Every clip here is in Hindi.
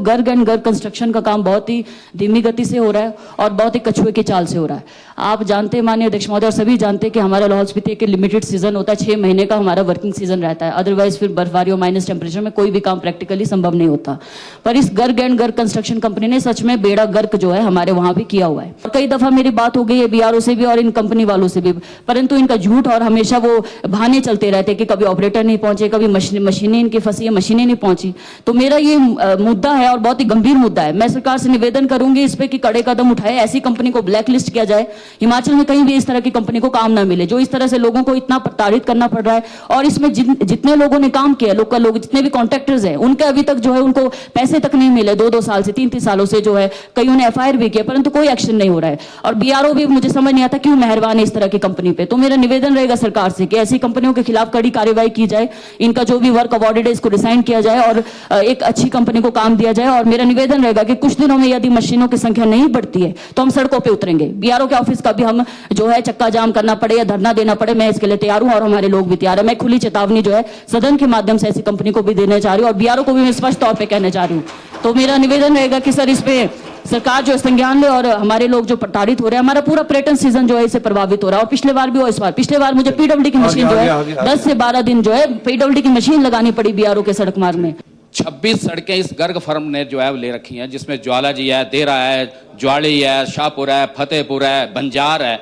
गर्ग एंड गर्ग कंस्ट्रक्शन का काम बहुत ही धीमी गति से हो रहा है और बहुत ही कछुए की चाल से हो रहा है। आप जानते हैं माननीय अध्यक्ष महोदय और सभी जानते हैं कि हमारा लाहौल स्पीति के लिमिटेड सीजन होता है, 6 महीने का हमारा वर्किंग सीजन रहता है, अदरवाइज फिर बर्फबारी और माइनस टेम्परेचर में कोई भी काम प्रैक्टिकली संभव नहीं होता। पर इस Garg and Garg construction company ने सच में बेड़ा गर्क जो है हमारे वहां भी किया हुआ है। कई दफा मेरी बात हो गई है बीआरओ से भी और इन कंपनी वालों से भी, परंतु इनका झूठ और हमेशा वो बहाने चलते रहते कि कभी ऑपरेटर नहीं पहुंचे, कभी मशीनें इनकी फंसी है, मशीनें नहीं पहुंची। तो मेरा ये मुद्दा है और बहुत ही गंभीर मुद्दा है। मैं सरकार से निवेदन करूंगी इस पे कि कड़े कदम उठाए, ऐसी कंपनी को ब्लैक लिस्ट किया जाए, हिमाचल में कहीं भी इस तरह की कंपनी को काम ना मिले जो इस तरह से लोगों को इतना प्रताड़ित करना पड़ रहा है। और इसमें जितने लोगों ने काम किया, लोकल लोग जितने भी कॉन्ट्रैक्टर्स हैं, उनके अभी तक जो है उनको पैसे तक नहीं मिले, 2-2 साल से 3-3 सालों से जो है, कईयों ने एफआईआर भी किया परंतु कोई एक्शन नहीं हो रहा है। और बीआरओ भी मुझे समझ नहीं आता क्यों मेहरबान है इस तरह की कंपनी पे। तो मेरा निवेदन रहेगा सरकार से कि ऐसी कंपनियों के खिलाफ कड़ी कार्रवाई की जाए, इनका जो भी वर्क अवॉर्डेड है इसको रिसाइन किया जाए और एक अच्छी कंपनी को काम दिया जाए। और मेरा निवेदन रहेगा कि कुछ दिनों में यदि मशीनों की संख्या नहीं बढ़ती है तो हम सड़कों पे उतरेंगे, बीआरओ के ऑफिस का भी हम जो है चक्का जाम करना पड़े या धरना देना पड़े, मैं इसके लिए तैयार हूं और हमारे लोग भी तैयार है। मैं खुली चेतावनी जो है सदन के माध्यम से ऐसी कंपनी को भी देने जा रही हूं और बीआरओ को भी मैं स्पष्ट तौर पर कहने जा रही हूं। तो मेरा निवेदन रहेगा कि सर इस पे सरकार जो संज्ञान ले और हमारे लोग जो प्रताड़ित हो रहे हैं, हमारा पूरा पर्यटन सीजन जो है इससे प्रभावित हो रहा है। और पिछले बार भी हो, इस बार पिछले बार मुझे पीडब्ल्यूडी की मशीन जो है 10 से 12 दिन जो है पीडब्ल्यूडी की मशीन लगानी पड़ी बीआरओ के सड़क मार्ग में। 26 सड़कें इस गर्ग फर्म ने जो है वो ले रखी हैं, जिसमें ज्वालाजी है, देरा है, ज्वाली है, शाहपुर है, फतेहपुर है, बंजार है।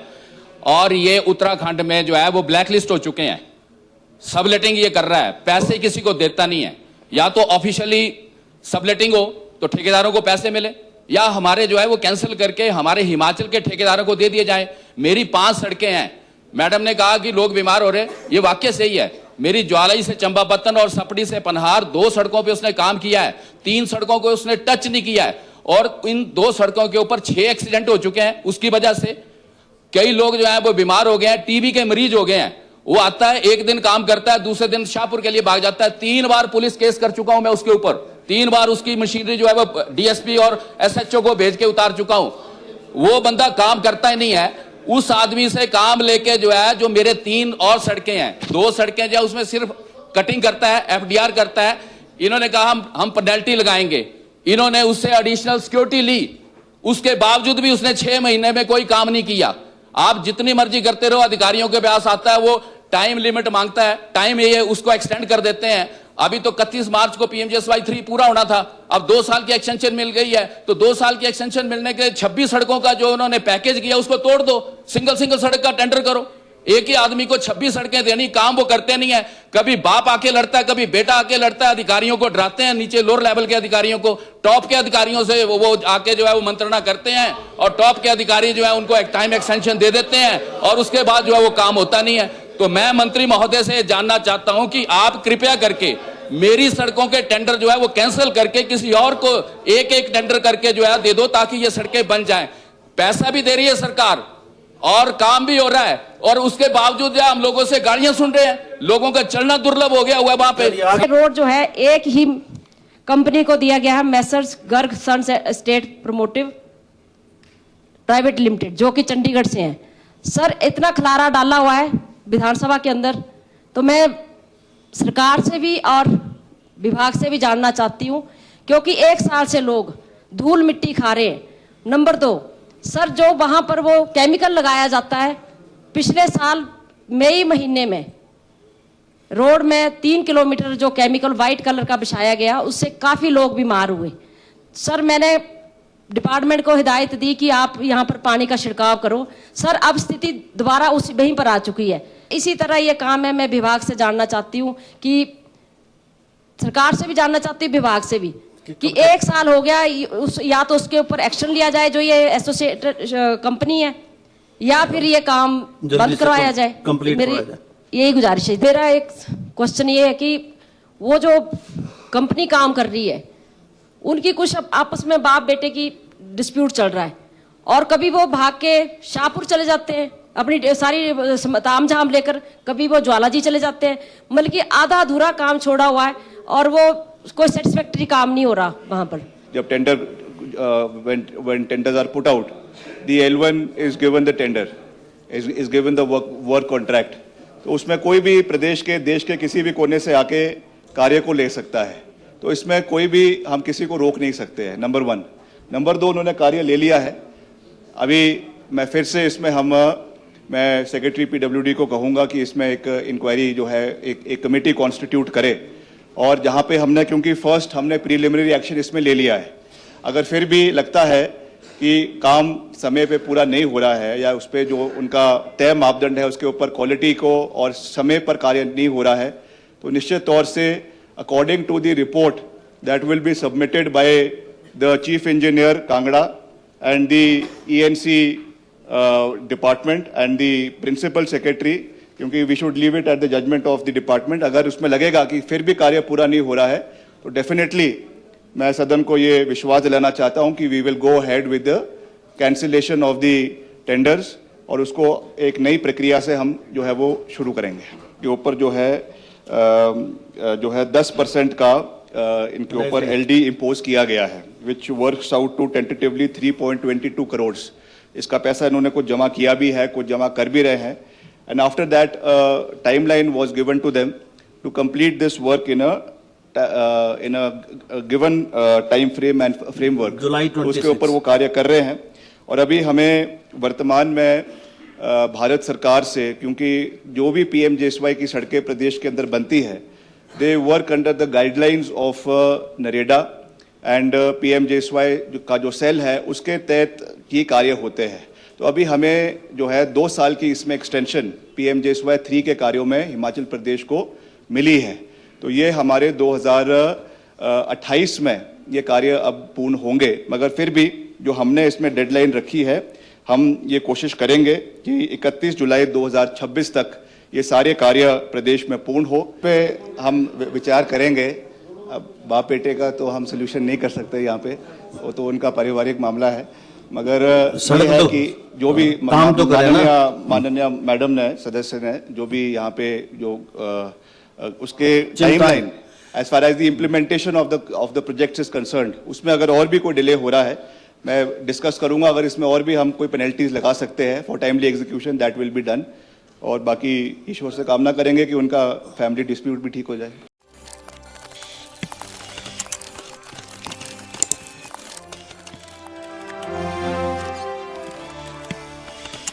और ये उत्तराखंड में जो है वो ब्लैकलिस्ट हो चुके हैं। सबलेटिंग ये कर रहा है, पैसे किसी को देता नहीं है। या तो ऑफिशियली सबलेटिंग हो तो ठेकेदारों को पैसे मिले, या हमारे जो है वो कैंसिल करके हमारे हिमाचल के ठेकेदारों को दे दिए जाए। मेरी 5 सड़कें हैं, मैडम ने कहा कि लोग बीमार हो रहे, ये वाक्य सही है। मेरी ज्वालाई से चंपापत्तन और सपड़ी से पनहार 2 सड़कों पे उसने काम किया है, 3 सड़कों को उसने टच नहीं किया है और इन 2 सड़कों के ऊपर 6 एक्सीडेंट हो चुके हैं। उसकी वजह से कई लोग जो है वो बीमार हो गए हैं, टीबी के मरीज हो गए हैं। वो आता है, एक दिन काम करता है, दूसरे दिन शाहपुर के लिए भाग जाता है। 3 बार पुलिस केस कर चुका हूं मैं उसके ऊपर, 3 बार उसकी मशीनरी जो है वो डीएसपी और एसएचओ को भेज के उतार चुका हूं। वो बंदा काम करता ही नहीं है। उस आदमी से काम लेके जो है, जो मेरे 3 और सड़कें हैं, 2 सड़कें जो उसमें सिर्फ कटिंग करता है, एफडीआर करता है। इन्होंने कहा हम पेनल्टी लगाएंगे, इन्होंने उससे एडिशनल सिक्योरिटी ली, उसके बावजूद भी उसने 6 महीने में कोई काम नहीं किया। आप जितनी मर्जी करते रहो, अधिकारियों के पास आता है, वो टाइम लिमिट मांगता है, टाइम ये उसको एक्सटेंड कर देते हैं। अभी तो 31 मार्च को पीएमजीएसवाई 3 पूरा होना था, अब 2 साल की एक्सटेंशन मिल गई है। तो 2 साल की एक्सटेंशन मिलने के 26 सड़कों का जो उन्होंने पैकेज किया उसको तोड़ दो, सिंगल सड़क का टेंडर करो। एक ही आदमी को 26 सड़कें देनी, काम वो करते नहीं है। कभी बाप आके लड़ता है, कभी बेटा आके लड़ता है, अधिकारियों को डराते हैं, नीचे लोअर लेवल के अधिकारियों को। टॉप के अधिकारियों से वो आके जो है वो मंत्रणा करते हैं और टॉप के अधिकारी जो है उनको एक टाइम एक्सटेंशन दे देते हैं और उसके बाद जो है वो काम होता नहीं है। तो मैं मंत्री महोदय से जानना चाहता हूं कि आप कृपया करके मेरी सड़कों के टेंडर जो है वो कैंसिल करके किसी और को एक टेंडर करके जो है दे दो, ताकि ये सड़कें बन जाएं। पैसा भी दे रही है सरकार और काम भी हो रहा है, और उसके बावजूद जो हम लोगों से गालियां सुन रहे हैं। लोगों का चलना दुर्लभ हो गया हुआ है वहां पे। रोड जो है एक ही कंपनी को दिया गया है, Messrs Garg sons estate promotive private limited, जो कि चंडीगढ़ से हैं। सर इतना खलारा डाला हुआ है विधानसभा के अंदर, तो मैं सरकार से भी और विभाग से भी जानना चाहती हूं, क्योंकि 1 साल से लोग धूल मिट्टी खा रहे हैं। नंबर 2, सर जो वहां पर वो केमिकल लगाया जाता है, पिछले साल मई महीने में रोड में 3 किलोमीटर जो केमिकल व्हाइट कलर का बिछाया गया, उससे काफी लोग बीमार हुए। सर मैंने डिपार्टमेंट को हिदायत दी कि आप यहाँ पर पानी का छिड़काव करो। सर अब स्थिति दोबारा उस वहीं पर आ चुकी है। इसी तरह ये काम है, मैं विभाग से जानना चाहती हूँ कि सरकार से भी जानना चाहती हूँ, विभाग से भी, कि 1 साल हो गया, या तो उसके ऊपर एक्शन लिया जाए जो ये एसोसिएटेड कंपनी है, या फिर ये काम बंद करवाया जाए। मेरी यही गुजारिश है। मेरा एक क्वेश्चन ये है कि वो जो कंपनी काम कर रही है, उनकी कुछ आपस में बाप बेटे की डिस्प्यूट चल रहा है, और कभी वो भाग के शाहपुर चले जाते हैं अपनी सारी ताम झाम लेकर, कभी वो ज्वालाजी चले जाते हैं। मतलब कि आधा अधूरा काम छोड़ा हुआ है और वो कोई सेटिस्फैक्टरी काम नहीं हो रहा वहां पर। जब tender when tenders are put out, the L1 is given the tender, is given the work contract. तो उसमें कोई भी प्रदेश के, देश के किसी भी कोने से आके कार्य को ले सकता है। तो इसमें कोई भी हम किसी को रोक नहीं सकते हैं, नंबर 1। नंबर 2, उन्होंने कार्य ले लिया है। अभी मैं फिर से इसमें मैं सेक्रेटरी पीडब्ल्यूडी को कहूँगा कि इसमें एक इंक्वायरी जो है एक कमेटी कॉन्स्टिट्यूट करे, और जहाँ पे क्योंकि फर्स्ट हमने प्रीलिमिनरी एक्शन इसमें ले लिया है, अगर फिर भी लगता है कि काम समय पे पूरा नहीं हो रहा है या उस पर जो उनका तय मापदंड है उसके ऊपर क्वालिटी को और समय पर कार्य नहीं हो रहा है, तो निश्चित तौर से according to the report that will be submitted by the chief engineer Kangra and the ENC department and the principal secretary, क्योंकि we should leave it at the judgment of the department. अगर उसमें लगेगा कि फिर भी कार्य पूरा नहीं हो रहा है तो डेफिनेटली मैं सदन को ये विश्वास दिलाना चाहता हूं कि we will go head with the cancellation of the tenders, और उसको एक नई प्रक्रिया से हम जो है वो शुरू करेंगे। के ऊपर जो है 10% का इनके ऊपर LD इम्पोज किया गया है, which works out to tentatively 3.22 crore. इसका पैसा इन्होंने कुछ जमा किया भी है, कुछ जमा कर भी रहे हैं, and after that timeline was given to them to complete this work in a given time frame and framework. जुलाई 26। उसके ऊपर वो कार्य कर रहे हैं। और अभी हमें वर्तमान में भारत सरकार से, क्योंकि जो भी PMJSY की सड़कें प्रदेश के अंदर बनती है, they work under the guidelines of NREGA and PMJSY का जो सेल है उसके तहत ये कार्य होते हैं। तो अभी हमें जो है 2 साल की इसमें एक्सटेंशन PMJSY 3 के कार्यों में हिमाचल प्रदेश को मिली है। तो ये हमारे 2028 में ये कार्य अब पूर्ण होंगे, मगर फिर भी जो हमने इसमें डेडलाइन रखी है, हम ये कोशिश करेंगे कि 31 जुलाई 2026 तक ये सारे कार्य प्रदेश में पूर्ण हो। पे हम विचार करेंगे। अब बाप बेटे का तो हम सोल्यूशन नहीं कर सकते यहाँ पे, वो तो उनका पारिवारिक मामला है, मगर ये है कि जो भी माननीय मैडम ने, सदस्य ने जो भी यहाँ पे जो उसके timeline as far as the implementation of the projects is concerned, उसमें अगर और भी कोई डिले हो रहा है मैं डिस्कस करूंगा। अगर इसमें और भी हम कोई पेनल्टीज लगा सकते हैं for timely execution, that will be done. और बाकी ईश्वर से कामना करेंगे कि उनका फैमिली डिस्प्यूट भी ठीक हो जाए।